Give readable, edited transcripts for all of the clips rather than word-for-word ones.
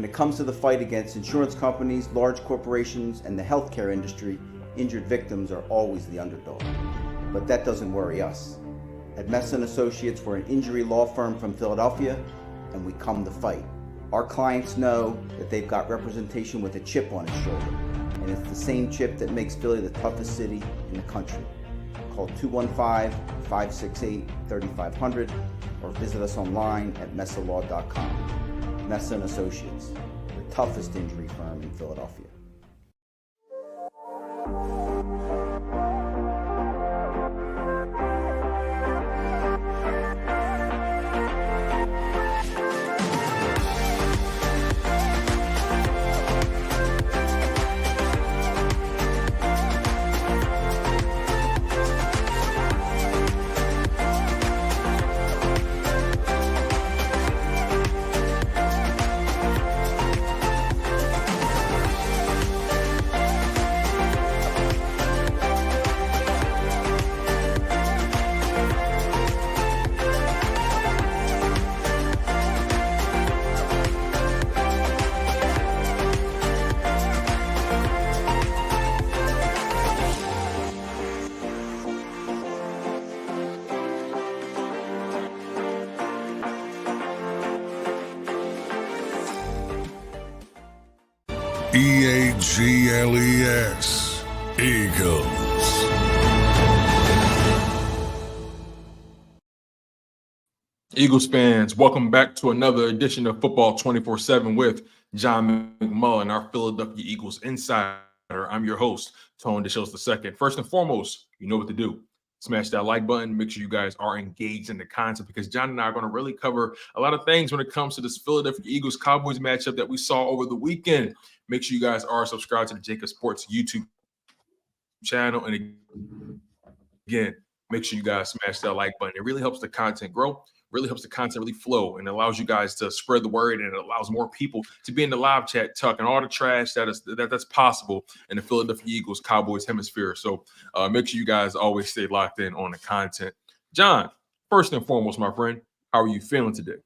When it comes to the fight against insurance companies, large corporations, and the healthcare industry, injured victims are always the underdog. But that doesn't worry us. At Messa and Associates, we're an injury law firm from Philadelphia, and we come to fight. Our clients know that they've got representation with a chip on its shoulder, and it's the same chip that makes Philly the toughest city in the country. Call 215-568-3500 or visit us online at messalaw.com. Messa and Associates, the toughest injury firm in Philadelphia. EAGLES, Eagles. Eagles fans, welcome back to another edition of Football 24/7 with John McMullen, our Philadelphia Eagles insider. I'm your host, Tone DeShields II. First and foremost, you know what to do. Smash that like button. Make sure you guys are engaged in the content because John and I are going to really cover a lot of things when it comes to this Philadelphia Eagles Cowboys matchup that we saw over the weekend. Make sure you guys are subscribed to the JAKIB Sports YouTube channel. And again, make sure you guys smash that like button. It really helps the content grow, really helps the content really flow, and allows you guys to spread the word, and it allows more people to be in the live chat talking all the trash that's possible in the Philadelphia Eagles Cowboys hemisphere. So make sure you guys always stay locked in on the content. John, first and foremost, my friend, how are you feeling today?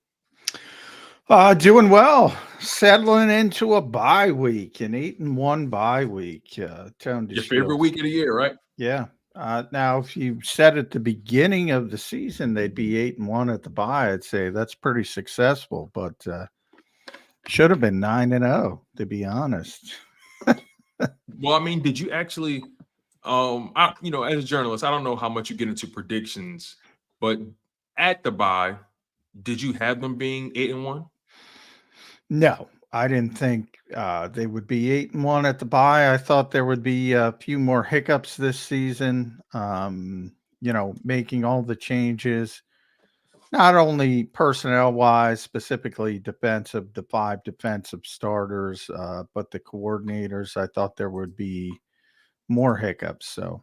Doing well. Settling into a bye week, an 8-1 bye week. Your favorite week of the year, right? Yeah. Now, if you said at the beginning of the season they'd be 8-1 at the bye, I'd say that's pretty successful. But should have been 9-0, to be honest. Well, I mean, did you actually? As a journalist, I don't know how much you get into predictions, but at the bye, did you have them being 8-1? No, I didn't think they would be 8-1 at the bye. I thought there would be a few more hiccups this season. Making all the changes, not only personnel wise, specifically defensive, the 5 defensive starters, but the coordinators. I thought there would be more hiccups. So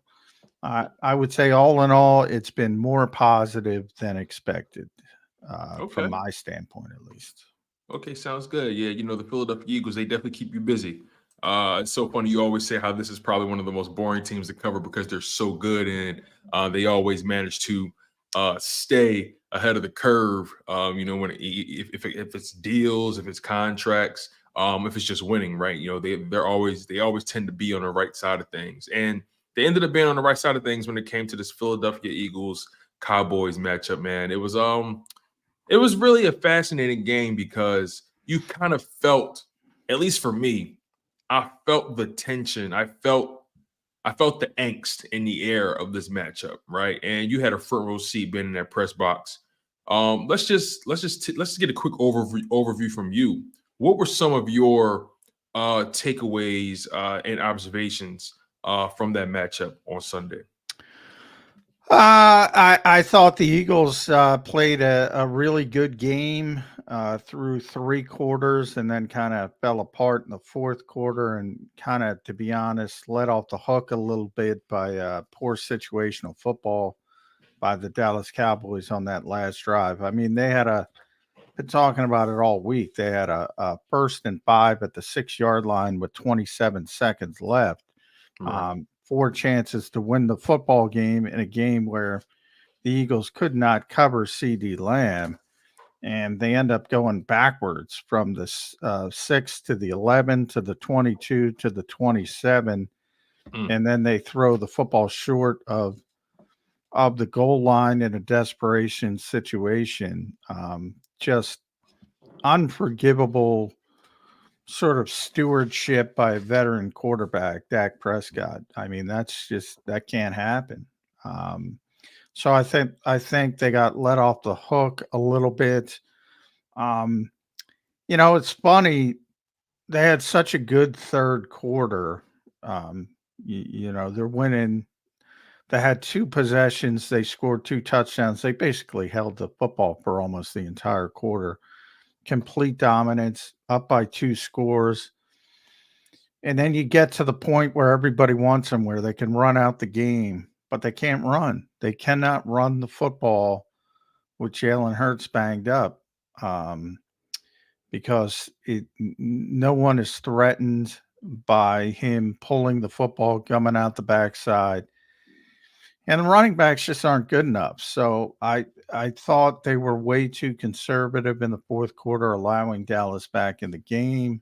I would say all in all, it's been more positive than expected from my standpoint, at least. Okay, sounds good. Yeah, the Philadelphia Eagles, they definitely keep you busy. It's so funny. You always say how this is probably one of the most boring teams to cover because they're so good, and they always manage to stay ahead of the curve. If it's deals, if it's contracts, if it's just winning, right? They always tend to be on the right side of things, and they ended up being on the right side of things when it came to this Philadelphia Eagles Cowboys matchup. Man, it was really a fascinating game because you kind of felt, at least for me, I felt the tension. I felt the angst in the air of this matchup, right? And you had a front row seat being in that press box. Let's just get a quick overview from you. What were some of your takeaways and observations from that matchup on Sunday? I thought the Eagles played a really good game through 3 quarters and then kind of fell apart in the 4th quarter and kind of, to be honest, let off the hook a little bit by poor situational football by the Dallas Cowboys on that last drive. I mean, they had been talking about it all week. They had a 1st and 5 at the 6-yard line with 27 seconds left. Right. 4 chances to win the football game in a game where the Eagles could not cover CeeDee Lamb. and they end up going backwards from the 6 to the 11 to the 22 to the 27, and then they throw the football short of the goal line in a desperation situation. Just unforgivable sort of stewardship by a veteran quarterback, Dak Prescott. I mean, that can't happen. So I think they got let off the hook a little bit. It's funny. They had such a good third quarter. They're winning. They had 2 possessions. They scored 2 touchdowns. They basically held the football for almost the entire quarter. Complete dominance, up by 2 scores. And then you get to the point where everybody wants them, where they can run out the game, but they can't run. They cannot run the football with Jalen Hurts banged up, because no one is threatened by him pulling the football, coming out the backside. And the running backs just aren't good enough. So I thought they were way too conservative in the fourth quarter, allowing Dallas back in the game,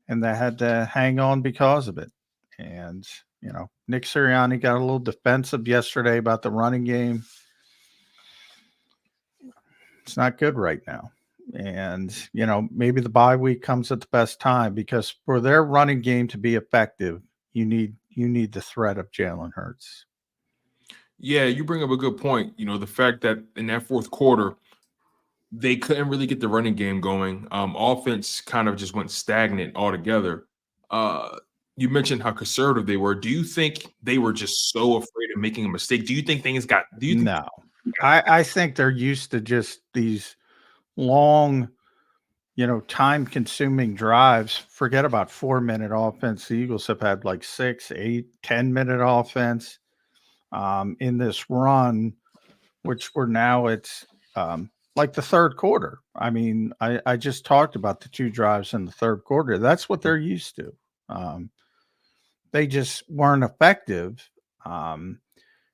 and they had to hang on because of it. And, Nick Sirianni got a little defensive yesterday about the running game. It's not good right now. And, maybe the bye week comes at the best time, because for their running game to be effective, you need the threat of Jalen Hurts. Yeah, you bring up a good point. The fact that in that fourth quarter, they couldn't really get the running game going. Offense kind of just went stagnant altogether. You mentioned how conservative they were. Do you think they were just so afraid of making a mistake? Do you think things got – No. I think they're used to just these long, time-consuming drives. Forget about 4-minute offense. The Eagles have had like 6, 8, 10-minute offense. In this run, which we're now it's like the third quarter. I mean, I just talked about the 2 drives in the third quarter. That's what they're used to. They just weren't effective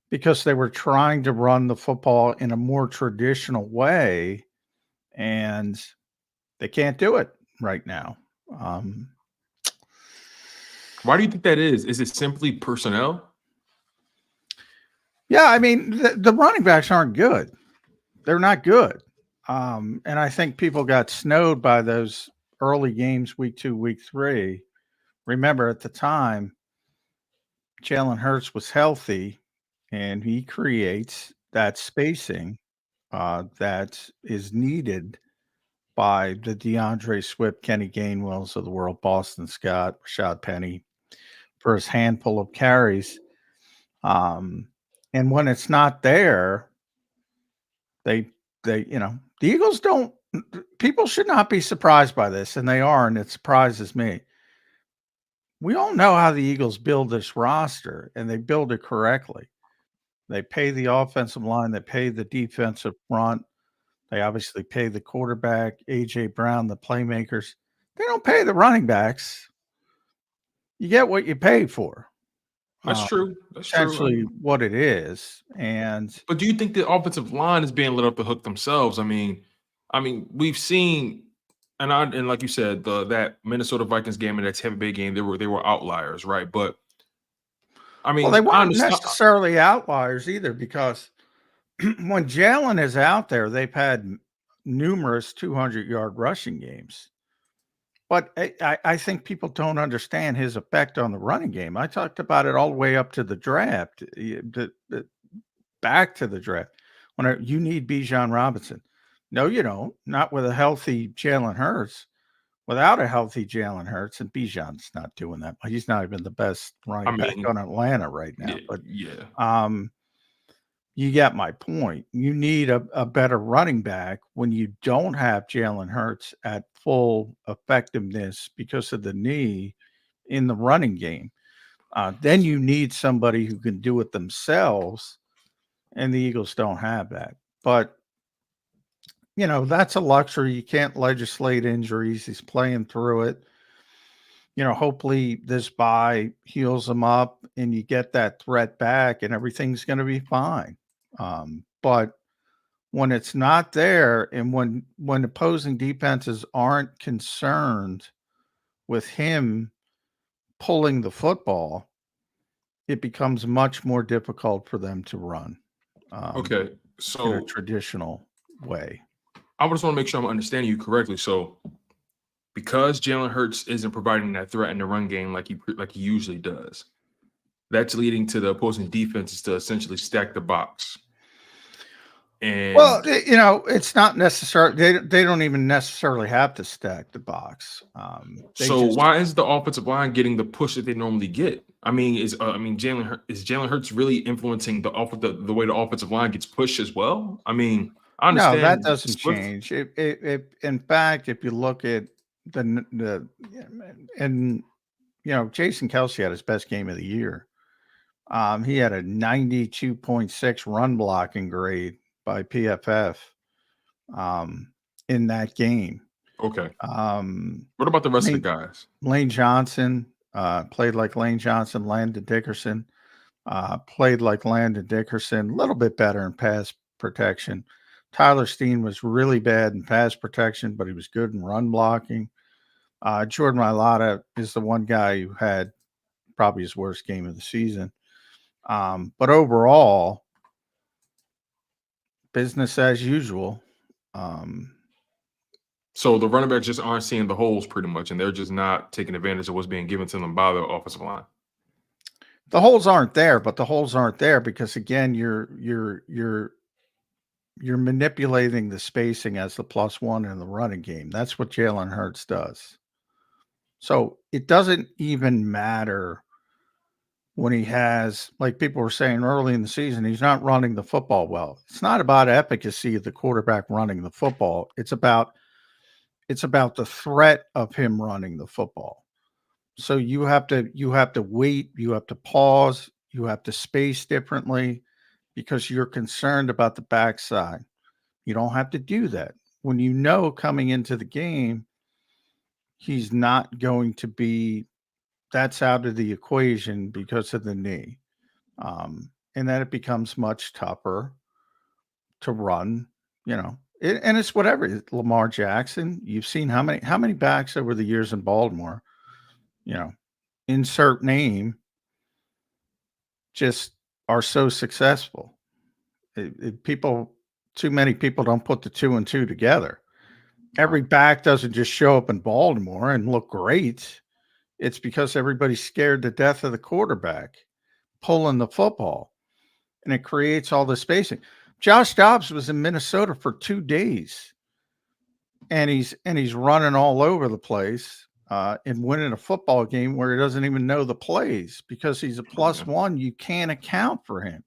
because they were trying to run the football in a more traditional way, and they can't do it right now. Why do you think that is? Is it simply personnel? Yeah, I mean, the running backs aren't good. They're not good. And I think people got snowed by those early games, week 2, week 3. Remember, at the time, Jalen Hurts was healthy, and he creates that spacing that is needed by the DeAndre Swift, Kenny Gainwells of the world, Boston Scott, Rashad Penny, for his handful of carries. And when it's not there, the Eagles don't – people should not be surprised by this, and they are, and it surprises me. We all know how the Eagles build this roster, and they build it correctly. They pay the offensive line. They pay the defensive front. They obviously pay the quarterback, A.J. Brown, the playmakers. They don't pay the running backs. You get what you pay for. That's true. That's essentially true. what it is. But do you think the offensive line is being let off the hook themselves? I mean, we've seen, and like you said, that Minnesota Vikings game and that Tampa Bay game, they were outliers, right? But I mean, they weren't necessarily outliers either, because when Jalen is out there, they've had numerous 200-yard rushing games. But I think people don't understand his effect on the running game. I talked about it all the way up to the draft, back to the draft. When you need Bijan Robinson. No, you don't. Not with a healthy Jalen Hurts. Without a healthy Jalen Hurts, and Bijan's not doing that. He's not even the best running back on Atlanta right now. But you get my point. You need a better running back when you don't have Jalen Hurts at full effectiveness because of the knee in the running game. Then you need somebody who can do it themselves, and the Eagles don't have that. But, that's a luxury. You can't legislate injuries. He's playing through it. Hopefully this bye heals him up and you get that threat back and everything's going to be fine. But when it's not there, and when opposing defenses aren't concerned with him pulling the football, it becomes much more difficult for them to run Okay, in a so traditional way. I just want to make sure I'm understanding you correctly. So, because Jalen Hurts isn't providing that threat in the run game like he usually does, that's leading to the opposing defenses to essentially stack the box. And Well, it's not necessarily they don't even necessarily have to stack the box. so why is the offensive line getting the push that they normally get? I mean, is Jalen Hurts really influencing the way the offensive line gets pushed as well? I mean, I No, that understand doesn't change. In fact, if you look at the and Jason Kelsey had his best game of the year. He had a 92.6 run blocking grade by PFF in that game. Okay. What about the rest of the guys? Lane Johnson played like Lane Johnson. Landon Dickerson played like Landon Dickerson. A little bit better in pass protection. Tyler Steen was really bad in pass protection, but he was good in run blocking. Jordan Mailata is the one guy who had probably his worst game of the season. But overall, business as usual. So the running backs just aren't seeing the holes pretty much, and they're just not taking advantage of what's being given to them by the offensive line. The holes aren't there, but the holes aren't there because again, you're manipulating the spacing as the +1 in the running game. That's what Jalen Hurts does. So it doesn't even matter when he has, like people were saying early in the season, he's not running the football well. It's not about efficacy of the quarterback running the football. It's about the threat of him running the football. So you have to wait, you have to pause, you have to space differently because you're concerned about the backside. You don't have to do that. When you know coming into the game, he's not going to be, that's out of the equation because of the knee. And then it becomes much tougher to run, and it's whatever. Lamar Jackson, you've seen how many backs over the years in Baltimore, insert name, just are so successful. Too many people don't put the 2 and 2 together. Every back doesn't just show up in Baltimore and look great. It's because everybody's scared to death of the quarterback pulling the football, and it creates all the spacing. Josh Dobbs was in Minnesota for 2 days, and he's running all over the place and winning a football game where he doesn't even know the plays because he's a +1. You can't account for him.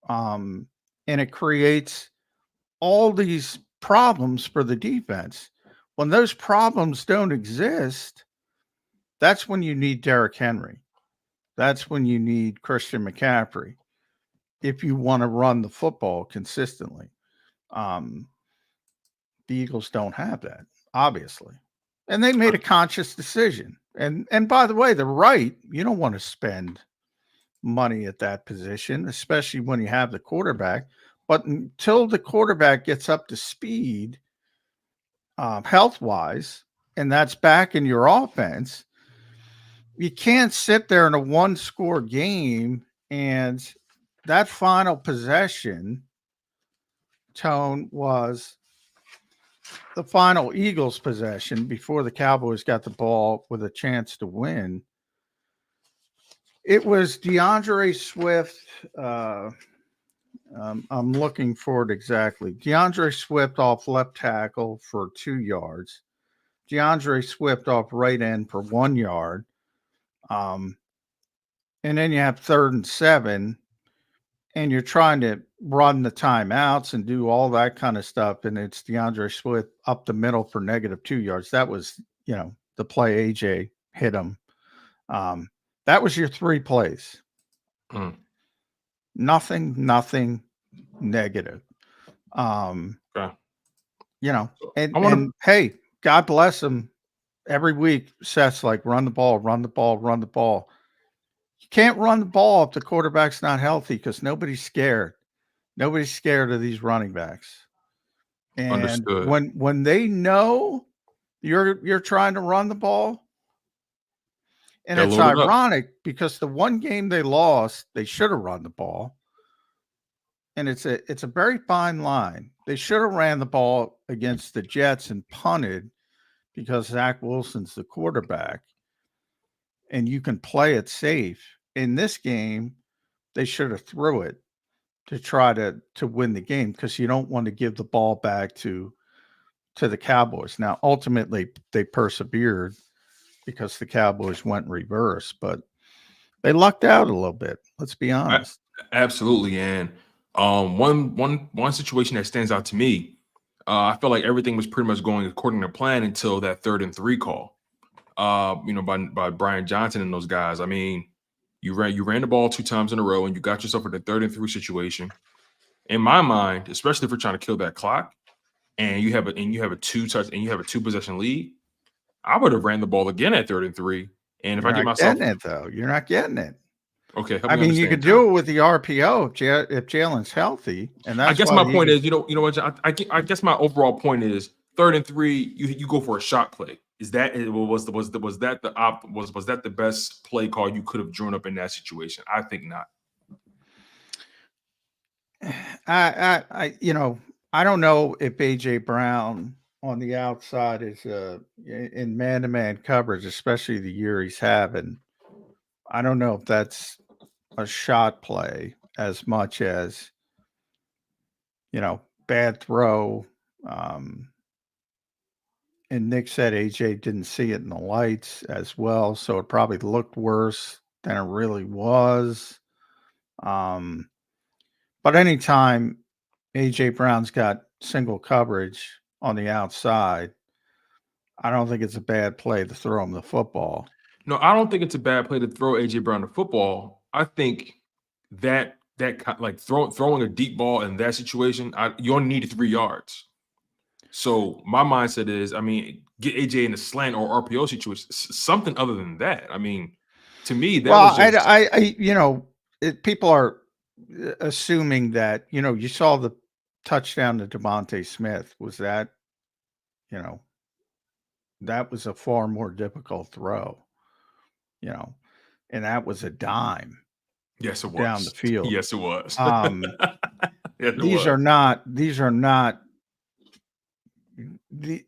And it creates all these problems for the defense. When those problems don't exist, that's when you need Derrick Henry. That's when you need Christian McCaffrey if you want to run the football consistently. The Eagles don't have that, obviously. And they made a conscious decision. And by the way, they're right. You don't want to spend money at that position, especially when you have the quarterback. But until the quarterback gets up to speed health-wise, and that's back in your offense, you can't sit there in a 1-score game and that final possession, Tone, was the final Eagles possession before the Cowboys got the ball with a chance to win. It was DeAndre Swift. I'm looking for it exactly. DeAndre Swift off left tackle for 2 yards. DeAndre Swift off right end for 1 yard. And then you have 3rd and 7, and you're trying to run the timeouts and do all that kind of stuff. And it's DeAndre Swift up the middle for -2 yards. That was, the play AJ hit him. That was your 3 plays. Nothing negative. Okay. And hey, God bless him. Every week, Seth's like, run the ball, run the ball, run the ball. You can't run the ball if the quarterback's not healthy because nobody's scared. Nobody's scared of these running backs. And Understood. when they know you're trying to run the ball, and They're it's loaded up. ironic because the one game they lost, they should have run the ball. And it's a very fine line. They should have ran the ball against the Jets and punted because Zach Wilson's the quarterback, and you can play it safe. In this game, they should have threw it to try to win the game because you don't want to give the ball back to the Cowboys. Now, ultimately, they persevered because the Cowboys went reverse, but they lucked out a little bit. Let's be honest. Absolutely. And one situation that stands out to me, I felt like everything was pretty much going according to plan until that 3rd and 3 call. By Brian Johnson and those guys. I mean, you ran the ball 2 times in a row, and you got yourself in a 3rd and 3 situation. In my mind, especially if you're trying to kill that clock, and you have a 2 possession lead, I would have ran the ball again at 3rd and 3. And if I get myself, getting it though, you're not getting it. Okay, I mean, you could do it with the RPO if Jalen's healthy, and that's. I guess my point is, you know what? I guess my overall point is 3rd and 3. You go for a shot play. Was that the best play call you could have drawn up in that situation? I think not. I don't know if AJ Brown on the outside is in man-to-man coverage, especially the year he's having. I don't know if that's a shot play as much as, bad throw. And Nick said AJ didn't see it in the lights as well, so it probably looked worse than it really was. But anytime AJ Brown's got single coverage on the outside, I don't think it's a bad play to throw him the football. No, I don't think it's a bad play to throw AJ Brown the football. I think that like throwing a deep ball in that situation, you only need 3 yards. So my mindset is, I mean, get AJ in a slant or RPO situation, something other than that. I mean, to me, that was just... people are assuming that, you saw the touchdown to Devontae Smith. Was that, that was a far more difficult throw, and that was a dime. Yes, it was down the field. Yes, it was.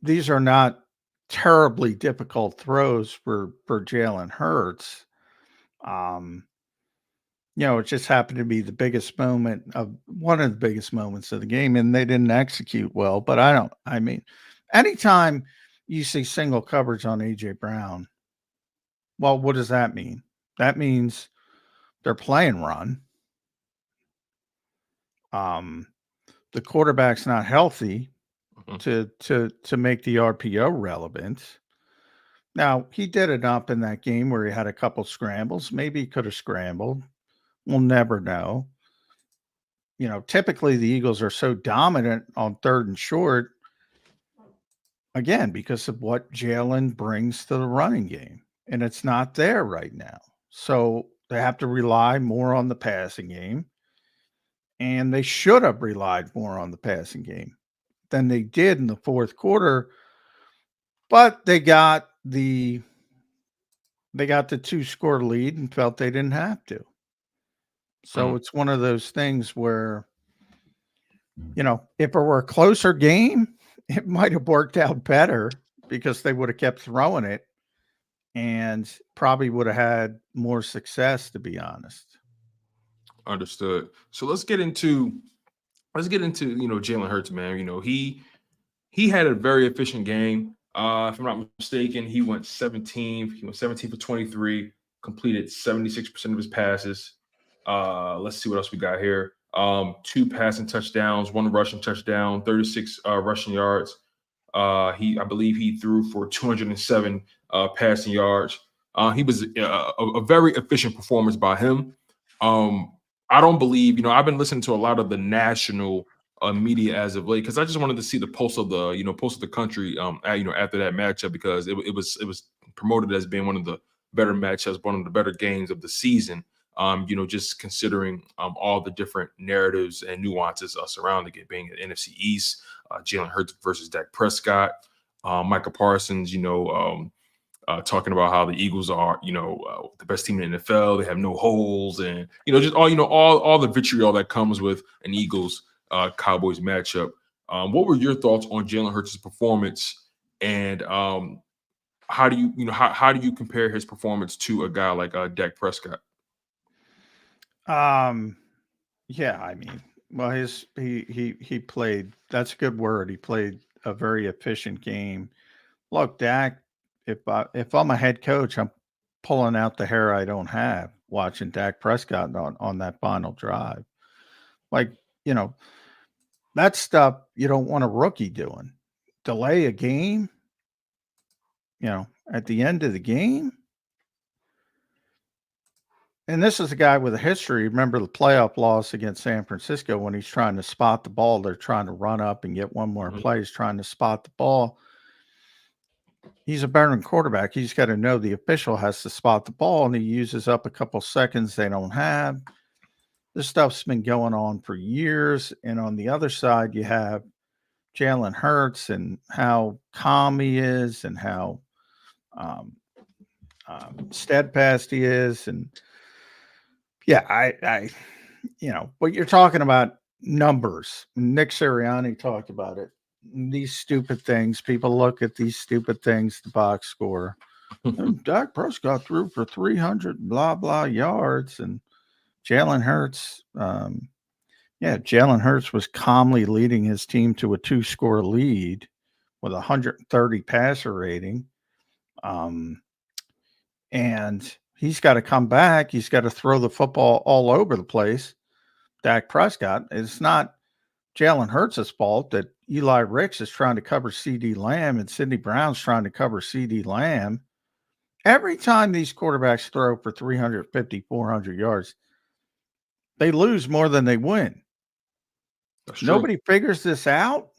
These are not terribly difficult throws for Jalen Hurts. It just happened to be one of the biggest moments of the game, and they didn't execute well. But anytime you see single coverage on AJ Brown, well, what does that mean? That means they're playing run. The quarterback's not healthy to make the RPO relevant. Now, he did enough in that game where he had a couple scrambles. Maybe he could have scrambled. We'll never know. Typically the Eagles are so dominant on 3rd and short, again, because of what Jalen brings to the running game. And it's not there right now. So they have to rely more on the passing game. And they should have relied more on the passing game than they did in the 4th quarter. But they got the 2-score lead and felt they didn't have to. So it's one of those things where, if it were a closer game, it might have worked out better because they would have kept throwing it and probably would have had more success, to be honest. Understood. So let's get into Jalen Hurts, man. He had a very efficient game. If I'm not mistaken, he went 17 for 23, completed 76% of his passes. Let's see what else we got here. 2 passing touchdowns, 1 rushing touchdown, 36 rushing yards. I believe he threw for 207 passing yards. He was a very efficient performance by him. I don't believe, I've been listening to a lot of the national media as of late because I just wanted to see the pulse of the country after that matchup because it was promoted as being one of the better matchups, one of the better games of the season. Just considering all the different narratives and nuances surrounding it, being an NFC East, Jalen Hurts versus Dak Prescott, Micah Parsons, talking about how the Eagles are, the best team in the NFL. They have no holes, and just all the vitriol that comes with an Eagles Cowboys matchup. What were your thoughts on Jalen Hurts' performance, and how do you compare his performance to a guy like Dak Prescott? Yeah, I mean, well, he played. That's a good word. He played a very efficient game. Look, Dak. If I'm a head coach, I'm pulling out the hair I don't have watching Dak Prescott on that final drive. Like, that stuff you don't want a rookie doing. Delay a game, at the end of the game. And this is a guy with a history. Remember the playoff loss against San Francisco when he's trying to spot the ball. They're trying to run up and get one more play. He's trying to spot the ball. He's a veteran quarterback. He's got to know the official has to spot the ball, and he uses up a couple seconds they don't have. This stuff's been going on for years. And on the other side, you have Jalen Hurts and how calm he is and how steadfast he is. And yeah, but you're talking about numbers. Nick Sirianni talked about it. These stupid things. People look at these stupid things, the box score. Dak Prescott threw for 300 blah blah yards, and Jalen Hurts. Jalen Hurts was calmly leading his team to a 2-score lead with 130 passer rating. And he's got to come back. He's got to throw the football all over the place. Dak Prescott. It's not Jalen Hurts' fault that Eli Ricks is trying to cover CD Lamb and Sidney Brown's trying to cover CD Lamb. Every time these quarterbacks throw for 350, 400 yards, they lose more than they win. That's true. Nobody figures this out.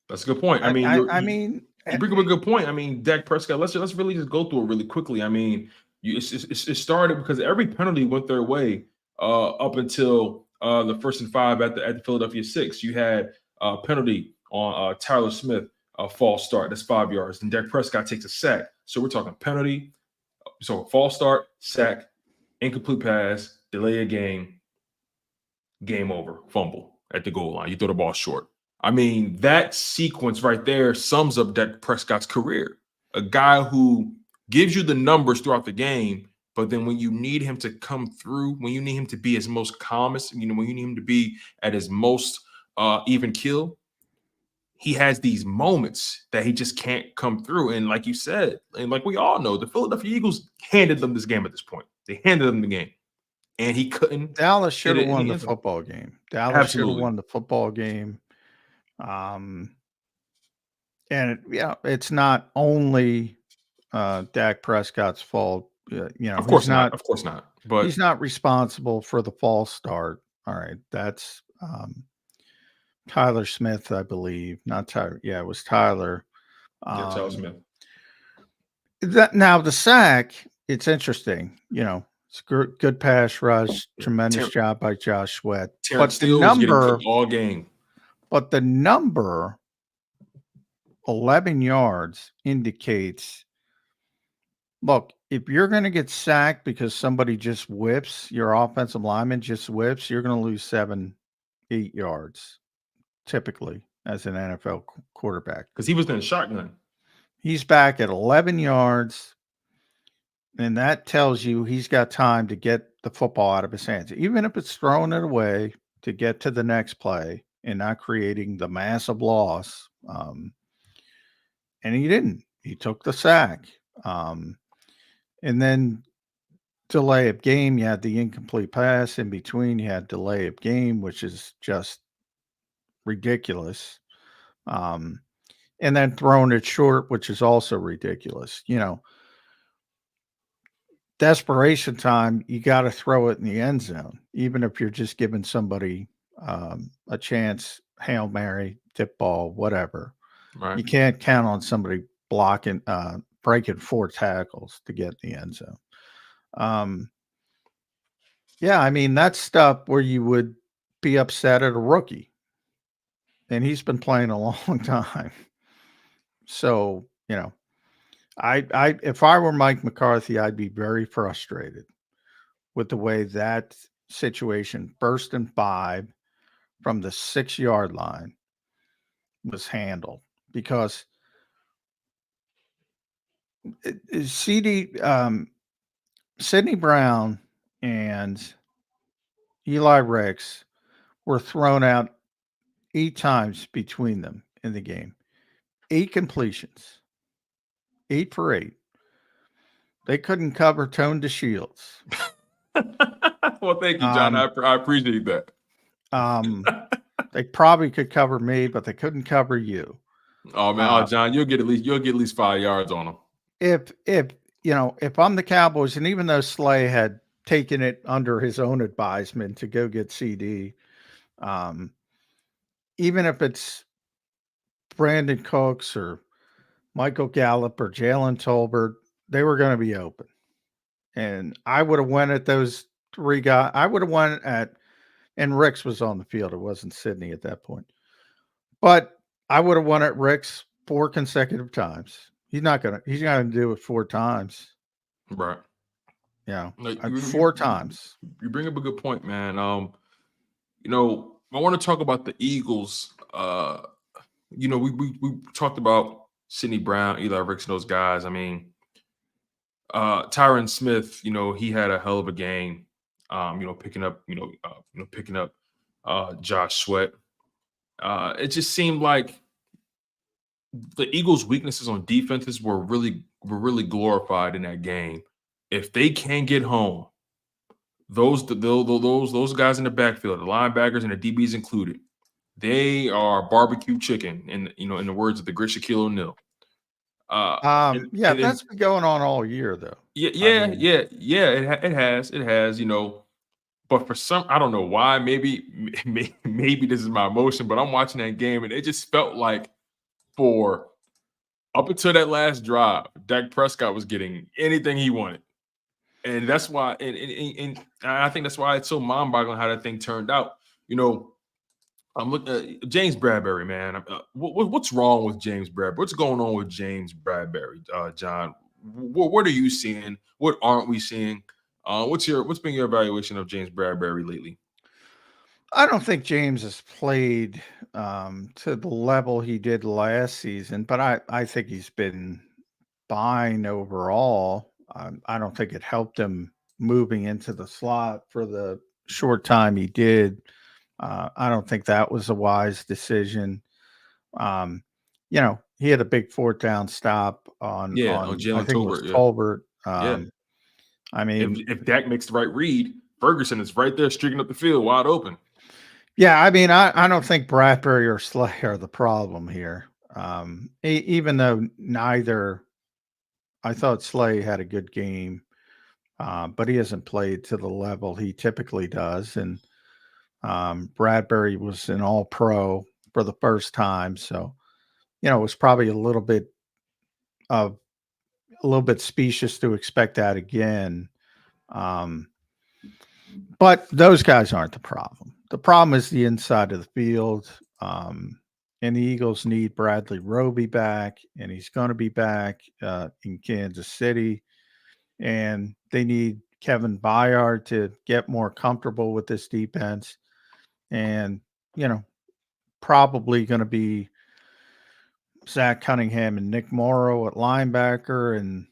That's a good point. I mean, you bring up a good point. I mean, Dak Prescott. Let's really just go through it really quickly. I mean, it started because every penalty went their way up until the 1st and 5 at the Philadelphia 6. You had a penalty on Tyler Smith, a false start. That's 5 yards. And Dak Prescott takes a sack. So we're talking penalty. So false start, sack, incomplete pass, delay a game, game over, fumble at the goal line. You throw the ball short. I mean, that sequence right there sums up Dak Prescott's career. A guy who gives you the numbers throughout the game, but then when you need him to come through, when you need him to be his most calmest, when you need him to be at his most even keel, he has these moments that he just can't come through. And like you said, and like we all know, the Philadelphia Eagles handed them this game at this point. They handed them the game. And he couldn't. Dallas should have won the football game. Dallas should have won the football game. And it's not only Dak Prescott's fault. Of course not. Of course not. But he's not responsible for the false start. All right, that's Tyler Smith, I believe. Not Tyler. Yeah, it was Tyler. Tyler Smith. Now the sack. It's interesting. It's good pass rush. Tremendous job by Josh Sweat. But the number all game. But the number 11 yards indicates, look, if you're going to get sacked because somebody just whips, your offensive lineman just whips, you're going to lose 7-8 yards typically as an NFL quarterback. Because he was in shotgun. He's back at 11 yards. And that tells you he's got time to get the football out of his hands, even if it's throwing it away to get to the next play and not creating the massive loss. And he didn't. He took the sack. And then delay of game, you had the incomplete pass. In between, you had delay of game, which is just ridiculous. And then throwing it short, which is also ridiculous. Desperation time, you got to throw it in the end zone, even if you're just giving somebody a chance, Hail Mary, tip ball, whatever. Right. You can't count on somebody breaking 4 tackles to get in the end zone. Yeah, I mean, that's stuff where you would be upset at a rookie, and he's been playing a long time. So, if I were Mike McCarthy, I'd be very frustrated with the way that situation, first and 5 from the 6-yard line, was handled because Sidney Brown and Eli Ricks were thrown out 8 times between them in the game. 8 completions, 8 for 8. They couldn't cover Tone DeShields. Well, thank you, John. I appreciate that. They probably could cover me, but they couldn't cover you. Oh man, John, you'll get at least 5 yards on them. If I'm the Cowboys, and even though Slay had taken it under his own advisement to go get CD, even if it's Brandon Cooks or Michael Gallup or Jalen Tolbert, they were going to be open. And I would have went at those 3 guys. I would have went at, and Ricks was on the field. It wasn't Sidney at that point. But I would have won at Ricks 4 consecutive times. He's not gonna do it 4 times. Right. Yeah. 4 times. You bring up a good point, man. I want to talk about the Eagles. We talked about Sidney Brown, Eli Ricks, and those guys. I mean, Tyron Smith, he had a hell of a game. Picking up Josh Sweat. It just seemed like the Eagles' weaknesses on defenses were really glorified in that game. If they can get home, those guys in the backfield, the linebackers and the DBs included, they are barbecue chicken. In the words of the great Shaquille O'Neal. That's been going on all year, though. It has. But for some, I don't know why. Maybe this is my emotion, but I'm watching that game and it just felt like for up until that last drive, Dak Prescott was getting anything he wanted. And that's why, and I think that's why it's so mind-boggling how that thing turned out. I'm looking at James Bradbury, man. What's wrong with James Bradbury? What's going on with James Bradbury, John? What are you seeing? What aren't we seeing? What's been your evaluation of James Bradbury lately? I don't think James has played to the level he did last season, but I think he's been fine overall. I don't think it helped him moving into the slot for the short time he did. I don't think that was a wise decision. He had a big 4th down stop on Jalen I think Tolbert. It was Tolbert. I mean, if Dak makes the right read, Ferguson is right there streaking up the field wide open. Yeah, I mean, I don't think Bradbury or Slay are the problem here. Even though neither, I thought Slay had a good game, but he hasn't played to the level he typically does. And Bradbury was an All-Pro for the first time, so it was probably a little bit specious to expect that again. But those guys aren't the problem. The problem is the inside of the field. And the Eagles need Bradley Roby back, and he's going to be back in Kansas City. And they need Kevin Byard to get more comfortable with this defense. And, probably going to be Zach Cunningham and Nick Morrow at linebacker. And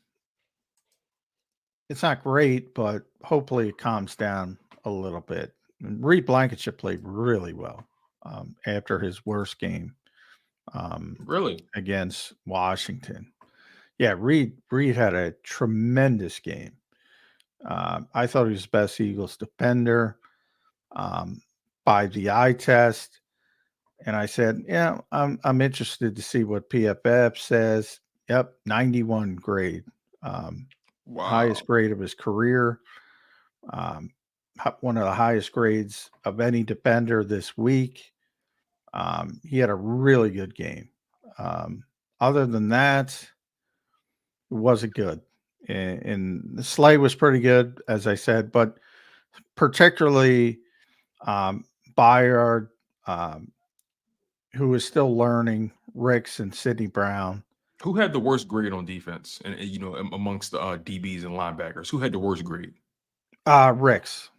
it's not great, but hopefully it calms down a little bit. And Reed Blankenship played really well after his worst game against Washington. Yeah, Reed had a tremendous game. I thought he was the best Eagles defender by the eye test. And I said, yeah, I'm interested to see what PFF says. Yep, 91 grade. Highest grade of his career. One of the highest grades of any defender this week. He had a really good game. Other than that, it wasn't good. And the Slay was pretty good, as I said, but particularly Bayard, who is still learning, Ricks and Sidney Brown. Who had the worst grade on defense, and amongst the DBs and linebackers? Who had the worst grade? Ricks.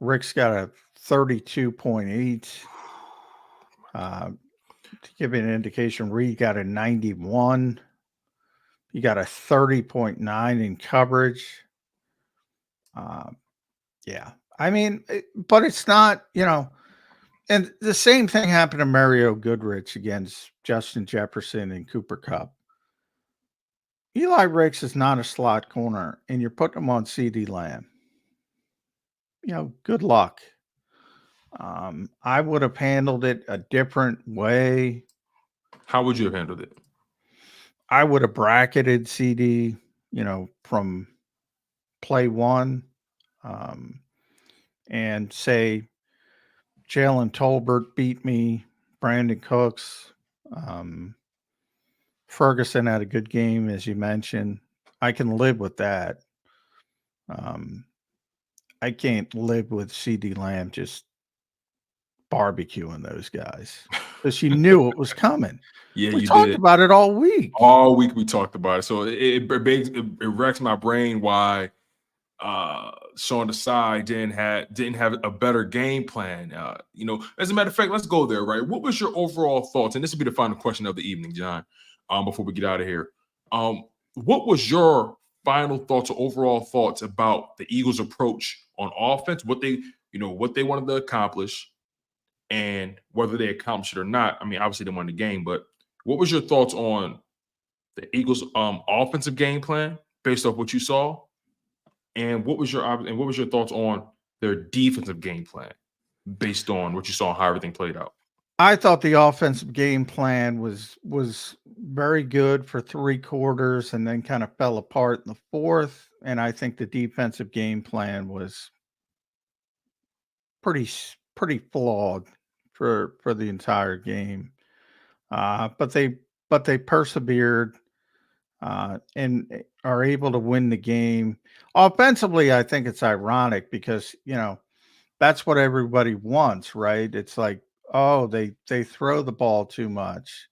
Rick's got a 32.8. To give you an indication, Reed got a 91. He got a 30.9 in coverage. Yeah. I mean, but it's not, and the same thing happened to Mario Goodrich against Justin Jefferson and Cooper Kupp. Eli Ricks is not a slot corner, and you're putting him on CD Lamb. Good luck. I would have handled it a different way. How would you have handled it? I would have bracketed CD, from play one, and say Jalen Tolbert beat me, Brandon Cooks, Ferguson had a good game, as you mentioned. I can live with that. I can't live with CD Lamb just barbecuing those guys because you knew it was coming. Yeah, we you talked did. about it all week. All week we talked about it. So it wrecks my brain why Sean Desai didn't have a better game plan. As a matter of fact, let's go there, right? What was your overall thoughts? And this will be the final question of the evening, John, before we get out of here. What was your final thoughts or overall thoughts about the Eagles' approach on offense, what they wanted to accomplish, and whether they accomplished it or not? I mean, obviously they won the game, but what was your thoughts on the Eagles' offensive game plan based off what you saw? And what was your thoughts on their defensive game plan based on what you saw and how everything played out? I thought the offensive game plan was very good for 3 quarters and then kind of fell apart in the fourth. And I think the defensive game plan was pretty flawed for the entire game. But they persevered and are able to win the game. Offensively, I think it's ironic because, that's what everybody wants, right? It's like, oh, they throw the ball too much.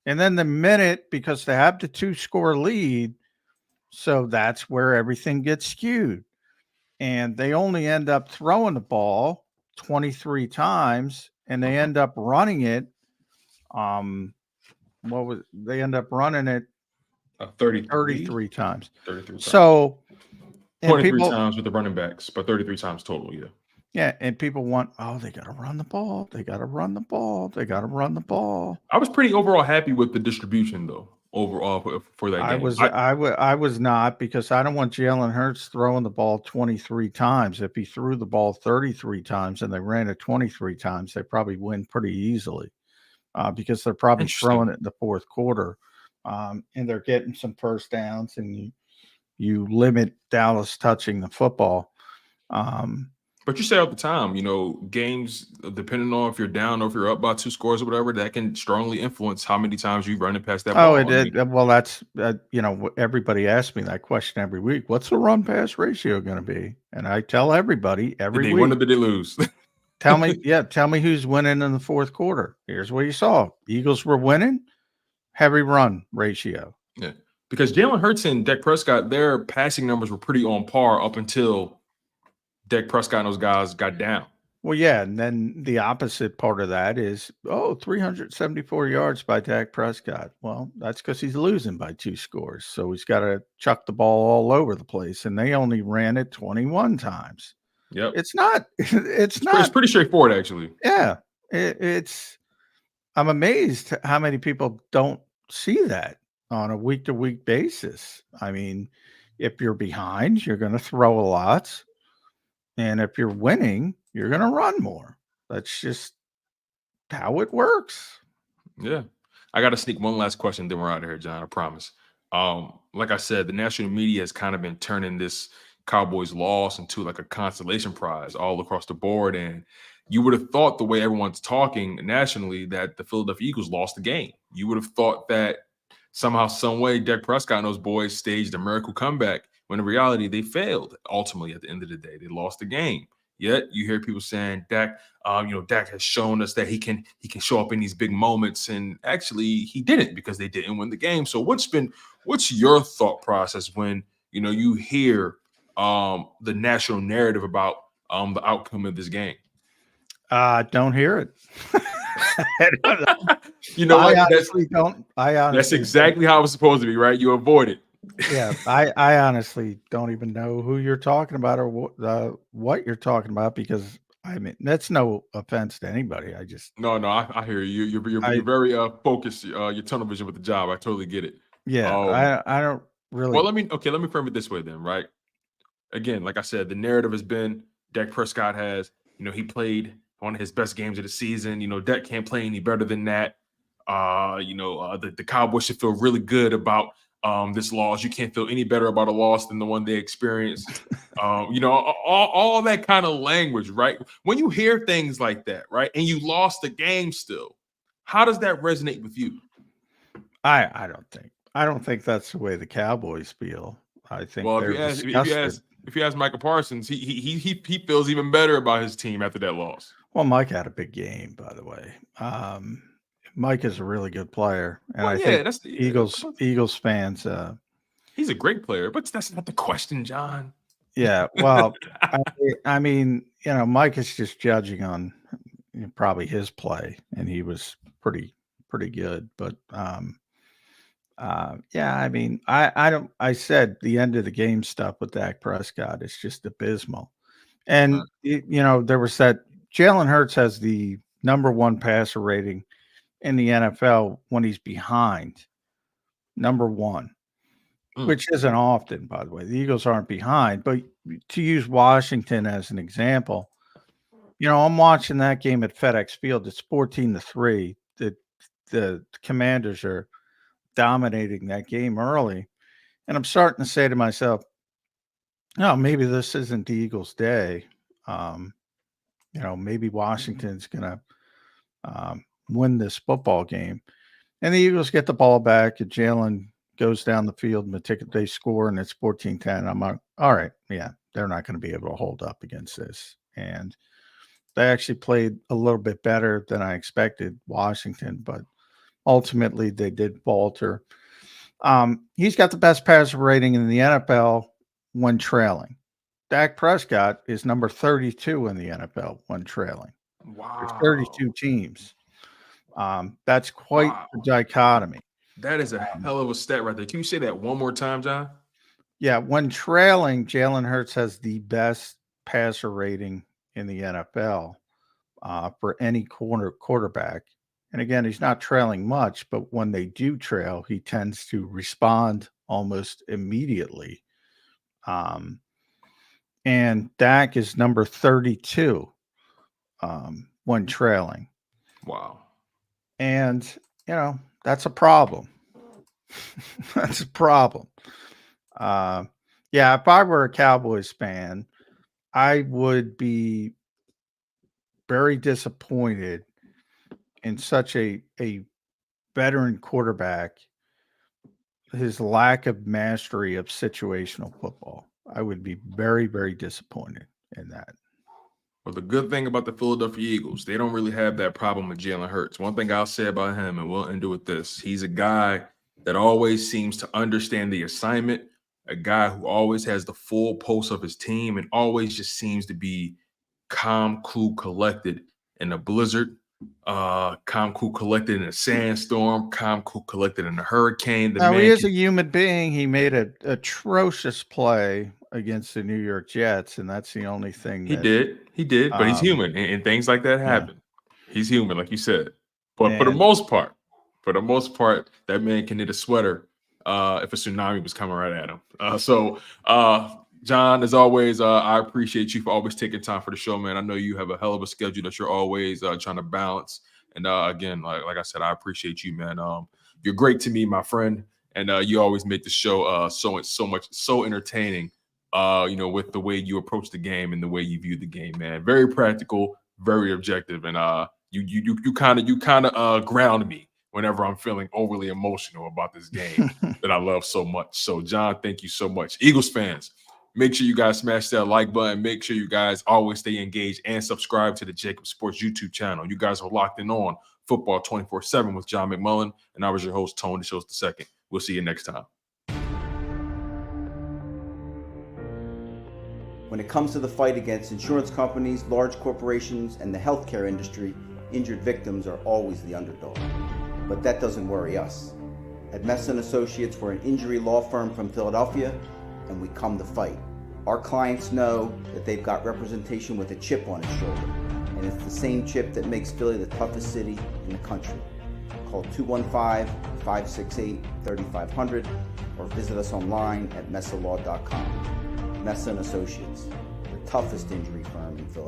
And then the minute, because they have the 2-score lead, so that's where everything gets skewed. And they only end up throwing the ball 23 times, and they end up running it. They end up running it 33 times. 33 times. So 23 times with the running backs, but 33 times total, yeah. Yeah, and people want, they got to run the ball. They got to run the ball. They got to run the ball. I was pretty overall happy with the distribution, though, overall for that game. I was not, because I don't want Jalen Hurts throwing the ball 23 times. If he threw the ball 33 times and they ran it 23 times, they probably win pretty easily because they're probably throwing it in the fourth quarter and they're getting some first downs, and you limit Dallas touching the football. But you say all the time, games, depending on if you're down or if you're up by 2 scores or whatever, that can strongly influence how many times you run it past that ball. Well, that's, everybody asks me that question every week. What's the run pass ratio going to be? And I tell everybody every week. They win or did they lose? Tell me who's winning in the fourth quarter. Here's what you saw. Eagles were winning, heavy run ratio. Yeah, because Jalen Hurts and Dak Prescott, their passing numbers were pretty on par up until Dak Prescott and those guys got down. Well, yeah, and then the opposite part of that is, 374 yards by Dak Prescott. Well, that's because he's losing by 2 scores, so he's got to chuck the ball all over the place, and they only ran it 21 times. Yep. It's pretty straightforward, actually. Yeah, I'm amazed how many people don't see that on a week-to-week basis. I mean, if you're behind, you're going to throw a lot. And if you're winning, you're going to run more. That's just how it works. Yeah. I got to sneak one last question, then we're out of here, John, I promise. Like I said, the national media has kind of been turning this Cowboys loss into like a consolation prize all across the board. And you would have thought, the way everyone's talking nationally, that the Philadelphia Eagles lost the game. You would have thought that somehow, some way, Dak Prescott and those boys staged a miracle comeback. when in reality they failed ultimately at the end of the day. They lost the game. Yet you hear people saying Dak, Dak has shown us that he can show up in these big moments, and actually he didn't because they didn't win the game. So what's your thought process when you hear the national narrative about the outcome of this game? Don't hear it. That's exactly how it was supposed to be, right? You avoid it. Yeah, I honestly don't even know who you're talking about or what you're talking about, because I mean, that's no offense to anybody. I just No, I hear you. You're very focused. Your tunnel vision with the job. I totally get it. Yeah, I don't really. Well, let me frame it this way then, right? Again, like I said, the narrative has been Dak Prescott has, he played one of his best games of the season. Dak can't play any better than that. The Cowboys should feel really good about this loss. You can't feel any better about a loss than the one they experienced. All that kind of language, right? When you hear things like that, right, and you lost the game still, how does that resonate with you? I don't think that's the way the Cowboys feel. I think if you ask Michael Parsons, he feels even better about his team after that loss. Well, Mike had a big game, by the way. Mike is a really good player, and think Eagles fans. He's a great player, but that's not the question, John. Yeah, well, I mean, Mike is just judging on probably his play, and he was pretty good. But yeah, I mean, I said the end of the game stuff with Dak Prescott is just abysmal, and there was that Jalen Hurts has the #1 passer rating in the NFL when he's behind, #1, which isn't often, by the way. The Eagles aren't behind, but to use Washington as an example, I'm watching that game at FedEx Field. It's 14-3. The Commanders are dominating that game early, and I'm starting to say to myself, maybe this isn't the Eagles' day. Maybe Washington's gonna win this football game, and the Eagles get the ball back, and Jalen goes down the field, and they score, and it's 14-10. I'm like, all right, yeah, they're not going to be able to hold up against this. And they actually played a little bit better than I expected, Washington, but ultimately they did falter. He's got the best passer rating in the NFL when trailing. Dak Prescott is number 32 in the NFL when trailing. Wow. There's 32 teams. That's quite a dichotomy. That is a hell of a stat right there. Can you say that one more time, John? Yeah, when trailing, Jalen Hurts has the best passer rating in the NFL for any quarterback. And again, he's not trailing much, but when they do trail, he tends to respond almost immediately. And Dak is number 32 when trailing. Wow. And, that's a problem. That's a problem. Yeah, if I were a Cowboys fan, I would be very disappointed in such a veteran quarterback, his lack of mastery of situational football. I would be very, very disappointed in that. Well, the good thing about the Philadelphia Eagles, they don't really have that problem with Jalen Hurts. One thing I'll say about him, and we'll end it with this, he's a guy that always seems to understand the assignment, a guy who always has the full pulse of his team and always just seems to be calm, cool, collected in a blizzard, calm, cool, collected in a sandstorm, calm, cool, collected in a hurricane. Now, he is a human being. He made an atrocious play against the New York Jets, and that's the only thing he did, but he's human, and things like that happen. Yeah. He's human, like you said. But for the most part, that man can knit a sweater if a tsunami was coming right at him. John, as always, I appreciate you for always taking time for the show, man. I know you have a hell of a schedule that you're always trying to balance. And again, like I said, I appreciate you, man. You're great to me, my friend, and you always make the show so entertaining. With the way you approach the game and the way you view the game, man. Very practical, very objective, and you kind of ground me whenever I'm feeling overly emotional about this game that I love so much. So, John, thank you so much. Eagles fans, make sure you guys smash that like button. Make sure you guys always stay engaged and subscribe to the JAKIB Sports YouTube channel. You guys are locked in on Football 24/7 with John McMullen, and I was your host, Tony DeShields II. We'll see you next time. When it comes to the fight against insurance companies, large corporations, and the healthcare industry, injured victims are always the underdog. But that doesn't worry us. At Messa and Associates, we're an injury law firm from Philadelphia, and we come to fight. Our clients know that they've got representation with a chip on its shoulder, and it's the same chip that makes Philly the toughest city in the country. Call 215-568-3500 or visit us online at messalaw.com. Messa and Associates, the toughest injury firm in Philadelphia.